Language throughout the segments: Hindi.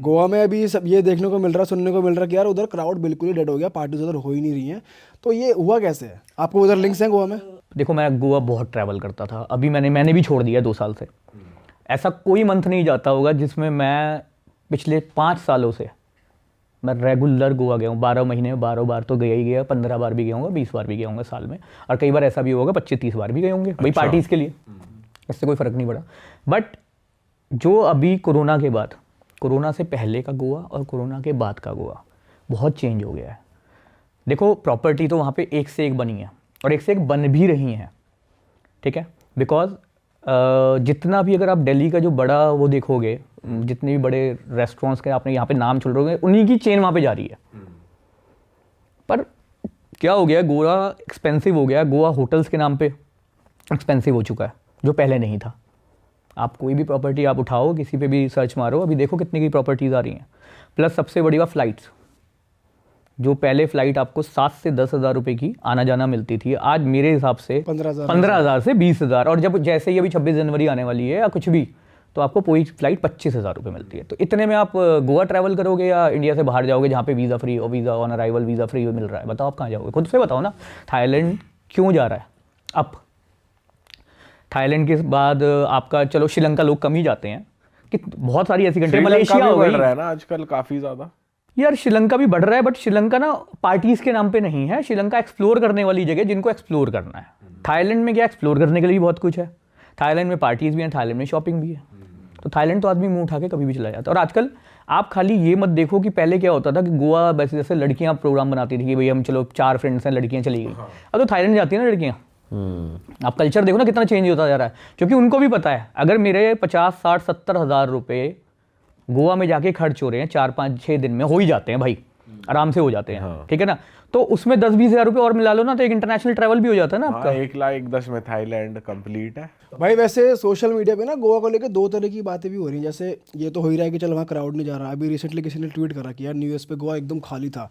गोवा में अभी सब ये देखने को मिल रहा, सुनने को मिल रहा कि यार उधर क्राउड बिल्कुल ही डेड हो गया, पार्टीज उधर हो ही नहीं रही हैं। तो ये हुआ कैसे है? आपको उधर लिंक्स हैं गोवा में? देखो मैं गोवा बहुत ट्रैवल करता था, अभी मैंने भी छोड़ दिया 2 साल से। ऐसा कोई मंथ नहीं जाता होगा जिसमें मैं पिछले 5 सालों से मैं रेगुलर गोवा गया हूँ। 12 महीने में 12 बार तो गया ही गया, 15 बार भी गया हूँ, 20 बार भी गया हूँ साल में, और कई बार ऐसा भी होगा 25-30 बार भी गए होंगे भाई पार्टीज़ के लिए। इससे कोई फ़र्क नहीं पड़ा। बट जो अभी कोरोना के बाद, कोरोना से पहले का गोवा और कोरोना के बाद का गोवा बहुत चेंज हो गया है। देखो प्रॉपर्टी तो वहाँ पे एक से एक बनी है और एक से एक बन भी रही हैं, ठीक है। बिकॉज जितना भी अगर आप दिल्ली का जो बड़ा वो देखोगे, जितने भी बड़े रेस्टोरेंट्स के आपने यहाँ पे नाम चल रहे होंगे, उन्हीं की चेन वहाँ पे जा रही है। पर क्या हो गया, गोवा एक्सपेंसिव हो गया। गोवा होटल्स के नाम पे एक्सपेंसिव हो चुका है, जो पहले नहीं था। आप कोई भी प्रॉपर्टी आप उठाओ, किसी पे भी सर्च मारो, अभी देखो कितने की प्रॉपर्टीज़ आ रही हैं। प्लस सबसे बड़ी बात फ्लाइट्स, जो पहले फ्लाइट आपको 7 से 10 हज़ार रुपये की आना जाना मिलती थी, आज मेरे हिसाब से 15,000 से 20,000। और जब जैसे ही अभी 26 जनवरी आने वाली है या कुछ भी, तो आपको कोई फ्लाइट 25,000 रुपये मिलती है। तो इतने में आप गोवा ट्रैवल करोगे या इंडिया से बाहर जाओगे जहाँ पे वीज़ा फ्री और visa on arrival visa free मिल रहा है? बताओ आप कहाँ जाओगे? खुद से बताओ ना। थाईलैंड क्यों जा रहा है अब? थाईलैंड के बाद आपका चलो श्रीलंका लोग कम ही जाते हैं, कि बहुत सारी ऐसी कंट्री, मलेशिया हो गई रहा है ना आजकल काफ़ी ज़्यादा। यार श्रीलंका भी बढ़ रहा है, बट श्रीलंका ना पार्टीज के नाम पे नहीं है। श्रीलंका एक्सप्लोर करने वाली जगह, जिनको एक्सप्लोर करना है। थाईलैंड में क्या एक्सप्लोर करने के लिए बहुत कुछ है। थाईलैंड में पार्टीज भी हैं, थाईलैंड में शॉपिंग भी है। तो थाईलैंड तो आदमी मुंह उठा के कभी भी चला जाता है। और आजकल आप खाली ये मत देखो कि पहले क्या होता था कि गोवा वैसे जैसे लड़कियां प्रोग्राम बनाती थी कि भाई हम चलो 4 फ्रेंड्स हैं, लड़कियां चली गई। अब तो थाईलैंड जाती है ना लड़कियां। आप कल्चर देखो ना कितना चेंज होता जा रहा है, क्योंकि उनको भी पता है अगर मेरे 50, 60, 70 हज़ार रुपये गोवा में जाके खर्च हो रहे हैं, 4, 5, 6 दिन में हो ही जाते हैं भाई, आराम से हो जाते हैं। हाँ। ठीक है ना। तो उसमें 10-20 हज़ार रुपये और मिला लो ना, तो एक इंटरनेशनल ट्रैवल भी हो जाता है ना आपका। 1,10,000 में थाईलैंड कंप्लीट है भाई। वैसे सोशल मीडिया पे ना गोवा को लेकर 2 तरह की बातें भी हो रही हैं। जैसे ये तो हो ही रहा है कि चल वहाँ क्राउड नहीं जा रहा। अभी रिसेंटली किसी ने ट्वीट करा कि यार न्यू ईयर पे गोवा एकदम खाली था।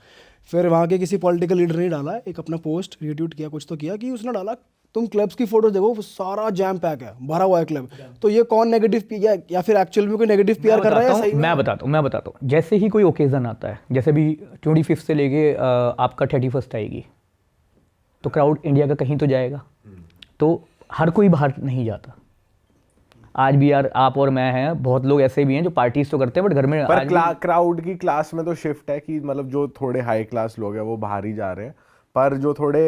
फिर वहाँ के किसी पॉलिटिकल लीडर ने डाला एक अपना पोस्ट, रिट्वीट किया, कुछ तो किया, कि उसने डाला तुम क्लब्स की फोटो देखो, सारा जैम पैक है, भरा हुआ है क्लब। तो ये कौन नेगेटिव या फिर एक्चुअल में कोई नेगेटिव पीआर कर रहा है? सही मैं बताता हूँ। जैसे ही कोई ओकेजन आता है, जैसे भी 25 से लेके आपका 31 आएगी, तो क्राउड इंडिया का कहीं तो जाएगा। तो हर कोई बाहर नहीं जाता। आज भी यार आप और मैं हैं, बहुत लोग ऐसे भी हैं जो पार्टीज तो करते हैं बट घर में। पर क्राउड की क्लास में तो शिफ्ट है कि मतलब जो थोड़े हाई क्लास लोग हैं वो बाहर ही जा रहे हैं, पर जो थोड़े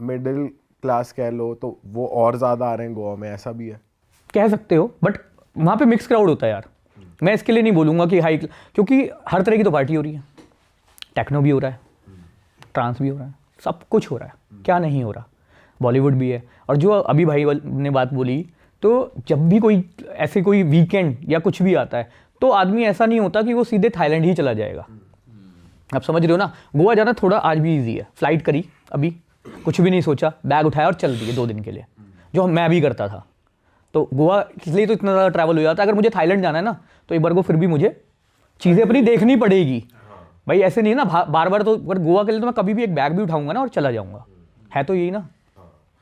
मिडिल क्लास कह लो तो वो और ज़्यादा आ रहे हैं गोवा में। ऐसा भी है, कह सकते हो, बट वहाँ पे मिक्स क्राउड होता है यार। मैं इसके लिए नहीं बोलूँगा कि हाई, क्योंकि हर तरह की तो पार्टी हो रही है। टेक्नो भी हो रहा है, ट्रांस भी हो रहा है, सब कुछ हो रहा है। क्या नहीं हो रहा? बॉलीवुड भी है। और जो अभी भाई ने बात बोली, तो जब भी कोई ऐसे कोई वीकेंड या कुछ भी आता है, तो आदमी ऐसा नहीं होता कि वो सीधे थाईलैंड ही चला जाएगा। आप समझ रहे हो ना। गोवा जाना थोड़ा आज भी ईजी है। फ्लाइट करी, अभी कुछ भी नहीं सोचा, बैग उठाया और चल दिए 2 दिन के लिए, जो मैं भी करता था। तो गोवा इसलिए तो इतना ज़्यादा ट्रैवल हो जाता है। अगर मुझे थाईलैंड जाना है ना, तो एक बार को फिर भी मुझे चीज़ें अपनी देखनी पड़ेगी भाई। ऐसे नहीं ना बार बार। तो अगर गोवा के लिए तो मैं कभी भी एक बैग भी उठाऊंगा ना और चला जाऊंगा। है तो यही ना,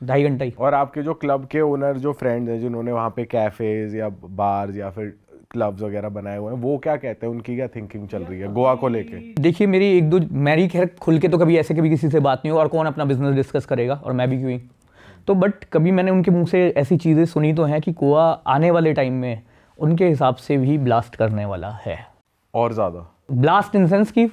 2.5 घंटा ही। और आपके जो क्लब के ओनर जो फ्रेंड्स हैं जिन्होंने वहाँ पे कैफेज या बार्स या फिर क्लब्स वगैरह बनाए हुए हैं, वो क्या कहते हैं? उनकी क्या थिंकिंग चल रही है गोवा को लेके? देखिए मेरी खैर खुल के तो कभी ऐसे कभी किसी से बात नहीं हो, और कौन अपना बिजनेस डिस्कस करेगा, और मैं भी क्यों ही। तो बट कभी मैंने उनके मुंह से ऐसी चीज़ें सुनी तो हैं कि गोवा आने वाले टाइम में उनके हिसाब से भी ब्लास्ट करने वाला है। और ज़्यादा ब्लास्ट इन सेंस की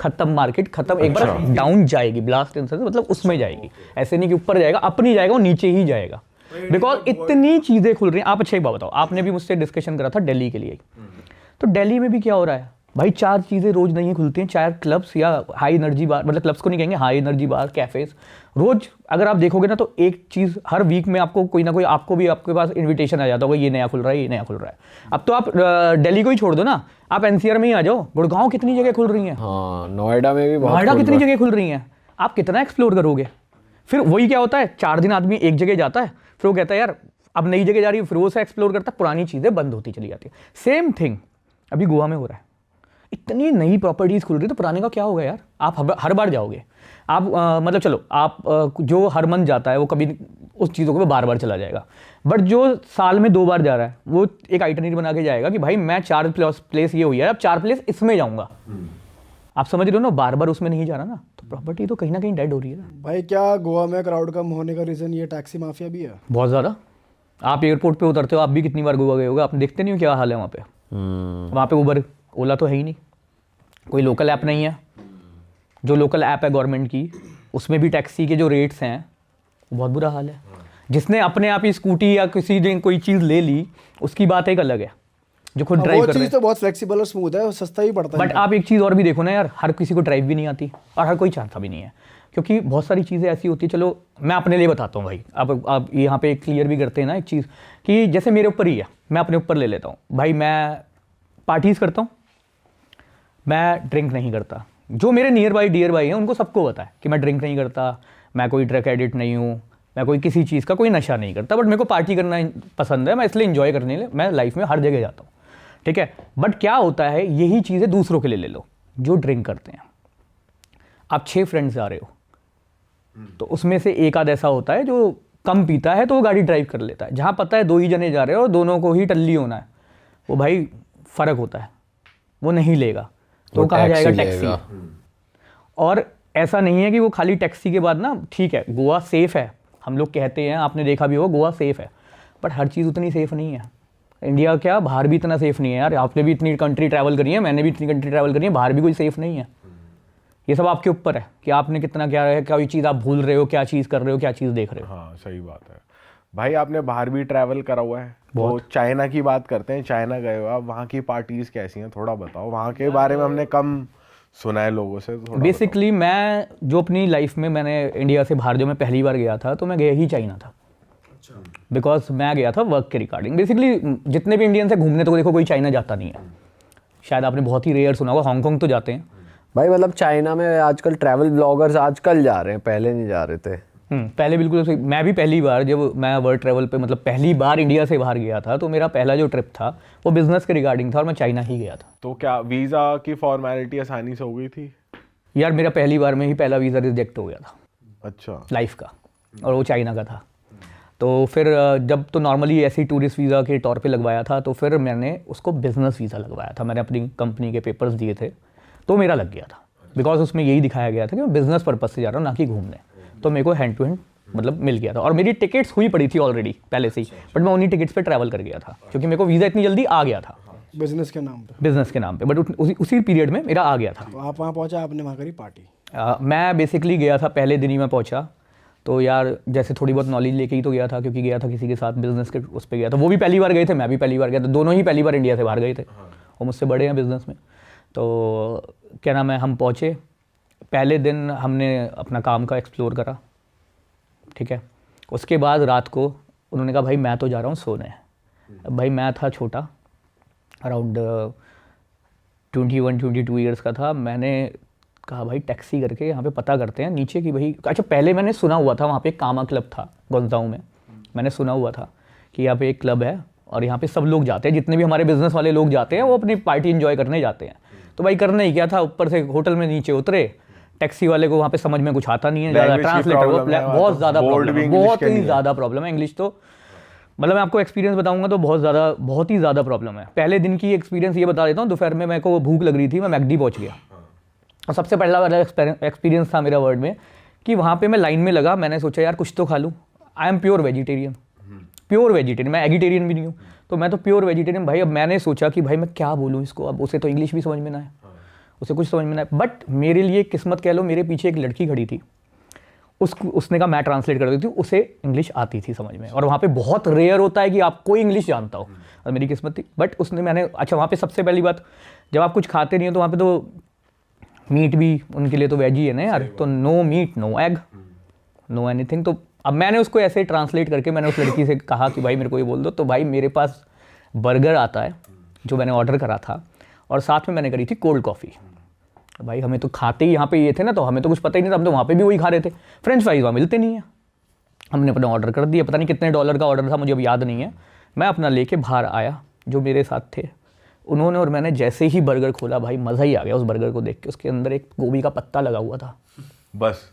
खत्म, मार्केट खत्म, एक बार डाउन जाएगी। ब्लास्ट इन सेंस मतलब उसमें जाएगी, ऐसे नहीं कि ऊपर जाएगा, अपनी जाएगा, वो नीचे ही जाएगा। बिकॉज इतनी चीज़ें खुल रही हैं। आप अच्छा एक बात बताओ, आपने भी मुझसे डिस्कशन करा था दिल्ली के लिए, तो दिल्ली में भी क्या हो रहा है भाई? 4 चीज़ें रोज नहीं खुलती हैं, 4 क्लब्स या हाई एनर्जी बार, मतलब क्लब्स को नहीं कहेंगे, हाई एनर्जी बार, कैफेज। रोज अगर आप देखोगे ना, तो एक चीज़ हर वीक में आपको कोई ना कोई, आपको भी आपके पास इन्विटेशन आ जाता होगा, ये नया खुल रहा है, ये नया खुल रहा है। अब तो आप दिल्ली को ही छोड़ दो ना, आप एनसीआर में ही आ जाओ। गुड़गांव कितनी जगह खुल रही हैं, नोएडा में भी, नोएडा कितनी जगह खुल रही हैं। आप कितना एक्सप्लोर करोगे? फिर वही क्या होता है, 4 दिन आदमी एक जगह जाता है, फिर वो कहता है यार अब नई जगह जा रही है, फिर वो से एक्सप्लोर करता है, पुरानी चीज़ें बंद होती चली जाती है। सेम थिंग अभी गोवा में हो रहा है। इतनी नई प्रॉपर्टीज़ खुल रही, तो पुराने का क्या होगा यार? आप हर बार जाओगे, आप मतलब चलो आप जो हर मंथ जाता है वो कभी उस चीज़ों को बार बार चला जाएगा, बट जो साल में 2 बार जा रहा है वो एक आइटनरी बना के जाएगा कि भाई मैं 4 प्लेस ये हुई है, अब 4 प्लेस इसमें जाऊँगा। आप समझ रहे हो ना, बार बार उसमें नहीं जा रहा ना, तो प्रॉपर्टी तो कहीं ना कहीं डेड हो रही है ना भाई। क्या गोवा में क्राउड कम होने का रीज़न ये टैक्सी माफिया भी है? बहुत ज़्यादा। आप एयरपोर्ट पे उतरते हो, आप भी कितनी बार गोवा गए होगे, आप देखते नहीं हो क्या हाल है वहाँ पे। वहाँ पे उबर ओला तो है ही नहीं, कोई लोकल ऐप नहीं है। जो लोकल ऐप है गवर्नमेंट की, उसमें भी टैक्सी के जो रेट्स हैं वो बहुत बुरा हाल है। जिसने अपने आप ही स्कूटी या किसी ने कोई चीज़ ले ली, उसकी बात एक अलग है, जो खुद ड्राइव वो कर रहे चीज़ तो बहुत फ्लेक्सिबल और स्मूथ है और सस्ता ही पड़ता है। बट आप एक चीज़ और भी देखो ना यार, हर किसी को ड्राइव भी नहीं आती और हर कोई चाहता भी नहीं है, क्योंकि बहुत सारी चीज़ें ऐसी होती है। चलो मैं अपने लिए बताता हूँ भाई, आप यहाँ पे क्लियर भी करते हैं ना एक चीज़ कि जैसे मेरे ऊपर ही है, मैं अपने ऊपर ले लेता हूँ भाई। मैं पार्टीज़ करता हूँ, मैं ड्रिंक नहीं करता। जो मेरे नियर बाई डियर बाई हैं उनको सबको पता है कि मैं ड्रिंक नहीं करता, मैं कोई ड्रग एडिक्ट नहीं हूँ, मैं कोई किसी चीज़ का कोई नशा नहीं करता। बट मेरे को पार्टी करना पसंद है, मैं इसलिए इन्जॉय करने के लिए मैं लाइफ में हर जगह जाता हूँ, ठीक है। बट क्या होता है, यही चीज़ें दूसरों के लिए ले लो जो ड्रिंक करते हैं। आप 6 फ्रेंड्स जा रहे हो, तो उसमें से एक आध ऐसा होता है जो कम पीता है, तो वो गाड़ी ड्राइव कर लेता है। जहाँ पता है 2 ही जने जा रहे हो और दोनों को ही टल्ली होना है, वो भाई फ़र्क होता है, वो नहीं लेगा, तो कहा जाएगा टैक्सी। और ऐसा नहीं है कि वो खाली टैक्सी के बाद ना, ठीक है गोवा सेफ़ है, हम लोग कहते हैं, आपने देखा भी होगा गोवा सेफ़ है, बट हर चीज़ उतनी सेफ़ नहीं है। इंडिया क्या, बाहर भी इतना सेफ़ नहीं है यार। आपने भी इतनी कंट्री ट्रैवल करी है, मैंने भी इतनी कंट्री ट्रैवल करी है, बाहर भी कोई सेफ़ नहीं है। ये सब आपके ऊपर है कि आपने कितना क्या है, कोई चीज़ आप भूल रहे हो, क्या चीज़ कर रहे हो, क्या चीज़ देख रहे हो। हाँ सही बात है भाई। आपने बाहर भी ट्रैवल करा हुआ है, तो चाइना की बात करते हैं। चाइना गए हो आप, वहाँ की पार्टीज कैसी हैं, थोड़ा बताओ। वहाँ के बारे में हमने कम सुना है लोगों से, थोड़ा बेसिकली मैं जो अपनी लाइफ में मैंने इंडिया से बाहर जो मैं पहली बार गया था, तो मैं गया ही चाइना था। बिकॉज मैं गया था वर्क के रिगार्डिंग। बेसिकली जितने भी इंडियन से घूमने, तो देखो कोई चाइना जाता नहीं है। शायद आपने बहुत ही रेयर सुना होगा, हांगकांग तो जाते हैं भाई। मतलब चाइना में आजकल ट्रैवल ब्लॉगर्स आजकल जा रहे हैं, पहले नहीं जा रहे थे। पहले बिल्कुल सही। मैं भी पहली बार जब मैं वर्ल्ड ट्रैवल पे, मतलब पहली बार इंडिया से बाहर गया था, तो मेरा पहला जो ट्रिप था वो बिजनेस के रिगार्डिंग था और मैं चाइना ही गया था। तो क्या वीज़ा की फॉर्मेलिटी आसानी से हो गई थी? यार मेरा पहली बार में ही पहला वीज़ा रिजेक्ट हो गया था। अच्छा। लाइफ का, और वो चाइना का था। तो फिर जब तो नॉर्मली ऐसे ही टूरिस्ट वीज़ा के तौर पे लगवाया था, तो फिर मैंने उसको बिज़नेस वीज़ा लगवाया था। मैंने अपनी कंपनी के पेपर्स दिए थे, तो मेरा लग गया था। बिकॉज उसमें यही दिखाया गया था कि मैं बिज़नेस पर्पज़ से जा रहा हूँ, ना कि घूमने। तो मेरे को हैंड टू हैंड मतलब मिल गया था, और मेरी टिकट्स हुई पड़ी थी ऑलरेडी पहले से ही, बट मैं उन्हीं टिकट्स पे ट्रैवल कर गया था, क्योंकि मेरे को वीज़ा इतनी जल्दी आ गया था बिजनेस के नाम पे। बिज़नेस के नाम पे। बट उसी पीरियड में मेरा आ गया था। तो आप वहाँ पहुँचा, आपने वहाँ करी पार्टी? मैं बेसिकली गया था, पहले दिन ही मैं पहुंचा, तो यार जैसे थोड़ी बहुत नॉलेज लेके ही तो गया था, क्योंकि गया था किसी के साथ बिजनेस के उस पर गया था। वो भी पहली बार गए थे, मैं भी पहली बार गया था, दोनों ही पहली बार इंडिया से बाहर गए थे। वो मुझसे बड़े हैं बिजनेस में। तो क्या नाम है, हम पहुँचे, पहले दिन हमने अपना काम का एक्सप्लोर करा, ठीक है। उसके बाद रात को उन्होंने कहा भाई मैं तो जा रहा हूँ सोने। अब भाई मैं था छोटा, अराउंड 21-22 ईयर्स का था। मैंने कहा भाई टैक्सी करके यहाँ पे पता करते हैं नीचे की भाई। अच्छा पहले मैंने सुना हुआ था वहाँ पे एक कामा क्लब था गुड़गांव में, मैंने सुना हुआ था कि यहाँ पे एक क्लब है और यहाँ पे सब लोग जाते हैं, जितने भी हमारे बिजनेस वाले लोग जाते हैं वो अपनी पार्टी एंजॉय करने जाते हैं। तो भाई करने ही क्या था, ऊपर से होटल में नीचे उतरे, टैक्सी वाले को वहाँ पे समझ में कुछ आता नहीं है, ज़्यादा ट्रांसलेटर बहुत ज़्यादा प्रॉब्लम है, बहुत ही ज़्यादा प्रॉब्लम है इंग्लिश। तो मतलब मैं आपको एक्सपीरियंस बताऊंगा तो बहुत ही ज़्यादा प्रॉब्लम है। पहले दिन की एक्सपीरियंस ये बता देता हूँ, दोपहर में मेरे को भूख लग रही थी, मैं मैकडी पहुँच गया, और सबसे पहला वाला एक्सपीरियंस था मेरा वर्ल्ड में कि वहाँ पे मैं लाइन में लगा, मैंने सोचा यार कुछ तो खा लूँ। आई एम प्योर वेजिटेरियन, मैं एगिटेरियन भी नहीं हूँ, तो मैं तो प्योर वेजिटेरियन भाई। अब मैंने सोचा कि भाई मैं क्या बोलूँ इसको, अब उसे तो इंग्लिश भी समझ में ना है, उसे कुछ समझ में ना है। बट मेरे लिए किस्मत कह लो, मेरे पीछे एक लड़की खड़ी थी, उसने कहा मैं ट्रांसलेट कर देती हूँ, उसे इंग्लिश आती थी समझ में। और वहाँ पे बहुत रेयर होता है कि आप कोई इंग्लिश जानता हो, और मेरी किस्मत थी। बट उसने मैंने अच्छा वहाँ पे सबसे पहली बात, जब आप कुछ खाते नहीं हो तो वहाँ पे तो मीट भी उनके लिए तो वेज ही है ना यार, तो no meat no egg no anything. तो अब मैंने उसको ऐसे ट्रांसलेट करके मैंने उस लड़की से कहा कि भाई मेरे को ये बोल दो। तो भाई मेरे पास बर्गर आता है जो मैंने ऑर्डर करा था, और साथ में मैंने करी थी कोल्ड कॉफ़ी। भाई हमें तो खाते ही यहाँ पे ये थे ना, तो हमें तो कुछ पता ही नहीं था, हम तो वहाँ पे भी वही खा रहे थे। फ्रेंच फ्राइज वहाँ मिलते नहीं है, हमने अपना ऑर्डर कर दिया, पता नहीं कितने डॉलर का ऑर्डर था, मुझे अब याद नहीं है। मैं अपना लेके बाहर आया, जो मेरे साथ थे उन्होंने और मैंने जैसे ही बर्गर खोला भाई मज़ा ही आ गया उस बर्गर को देख के। उसके अंदर एक गोभी का पत्ता लगा हुआ था बस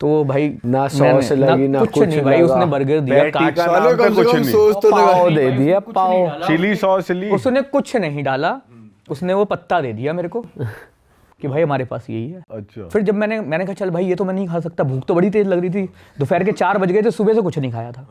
तो भाई ना सॉस लगी ना कुछ नहीं भाई, उसने बर्गर दिया पैटी काट का साले नाम पे कम से कुछ कम नहीं, सोच तो लगा। पाव दे दिया, पाव चिली सॉस चिली। उसने कुछ नहीं डाला, उसने वो पत्ता दे दिया मेरे को कि भाई हमारे पास यही है। अच्छा फिर जब मैंने कहा चल भाई ये तो मैं नहीं खा सकता, भूख तो बड़ी तेज लग रही थी, दोपहर के 4 बज गए थे, सुबह से कुछ नहीं खाया था।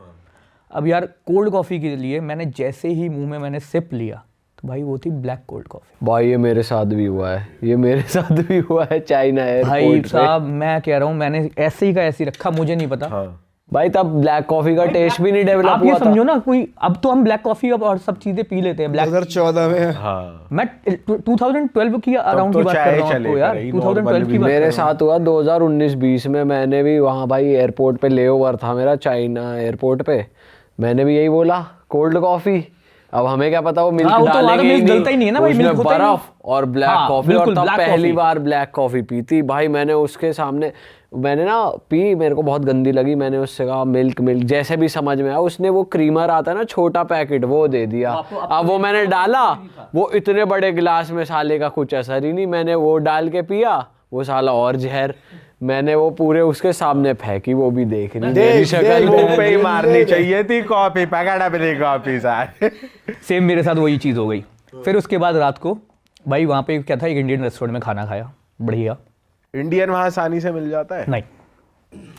अब यार कोल्ड कॉफ़ी के लिए मैंने जैसे ही मुंह में मैंने सिप लिया तो भाई वो थी ब्लैक कोल्ड कॉफ़ी। भाई ये मेरे साथ भी हुआ है, ये मेरे साथ भी हुआ है चाइना भाई एयरपोर्ट पे। साहब मैं कह रहा हूँ मैंने ऐसे ही का ऐसे ही रखा, मुझे नहीं पता। हाँ भाई तब ब्लैक कॉफी का टेस्ट भी नहीं डेवलप आप ये हुआ था। समझो ना, कोई अब तो हम ब्लैक कॉफ़ी अब और सब चीज़ें पी लेते हैं। ब्लैक 2014 में हाँ मैं 2012 की अराउंड की बात कर रहा हूँ आपको यार, 2012 की बात मेरे साथ हुआ 2019-20 में। मैंने भी वहाँ भाई एयरपोर्ट पे लेओवर था मेरा चाइना एयरपोर्ट पे, मैंने भी यही बोला कोल्ड कॉफी। अब हमें क्या पता वो मिल्क हाँ, वो तो डालेंगे मिल्क डलता ही नहीं है ना भाई, उसमें मिल्क होता ही नहीं। बर्फ और ब्लैक हाँ, कॉफी, और बिल्कुल, तब black पहली coffee। बार ब्लैक कॉफी पी थी भाई मैंने उसके सामने। मैंने ना पी, मेरे को बहुत गंदी लगी, मैंने उससे कहा मिल्क जैसे भी समझ में आया। उसने वो क्रीमर आता है ना छोटा पैकेट, वो दे दिया। अब वो मैंने डाला, वो इतने बड़े गिलास में साले का कुछ असर ही नहीं। मैंने वो डाल के पिया, वो साला और जहर। मैंने वो पूरे उसके सामने फेंकी, वो भी देख रही मेरी शक्ल। मुंह पे ही मारनी चाहिए थी कॉफी, पकड़ा अपनी कॉफी सारे। सेम मेरे साथ वही चीज़ हो गई। फिर उसके बाद रात को भाई वहाँ पे क्या था, एक इंडियन रेस्टोरेंट में खाना खाया, बढ़िया। इंडियन वहाँ आसानी से मिल जाता है? नहीं,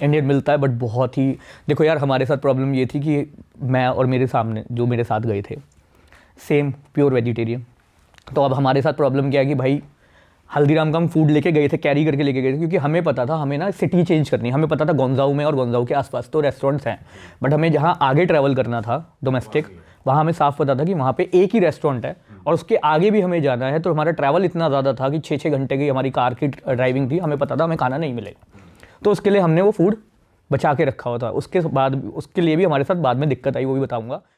इंडियन मिलता है बट बहुत ही, देखो यार हमारे साथ प्रॉब्लम ये थी कि मैं और मेरे सामने जो मेरे साथ गए थे सेम प्योर वेजिटेरियन। तो अब हमारे साथ प्रॉब्लम क्या है कि भाई हल्दीराम का हम फूड लेके गए थे, कैरी करके लेके गए थे, क्योंकि हमें पता था हमें ना सिटी चेंज करनी है। हमें पता था गोंजाऊ में और गोंजाऊ के आसपास तो रेस्टोरेंट्स हैं, बट हमें जहाँ आगे ट्रैवल करना था डोमेस्टिक, वहाँ हमें साफ पता था कि वहाँ पे एक ही रेस्टोरेंट है और उसके आगे भी हमें जाना है। तो हमारा ट्रैवल इतना ज़्यादा था कि 6-6 घंटे की हमारी कार की ड्राइविंग थी, हमें पता था हमें खाना नहीं मिलेगा। तो उसके लिए हमने वो फूड बचा के रखा हुआ था। उसके बाद उसके लिए भी हमारे साथ बाद में दिक्कत आई, वो भी बताऊँगा।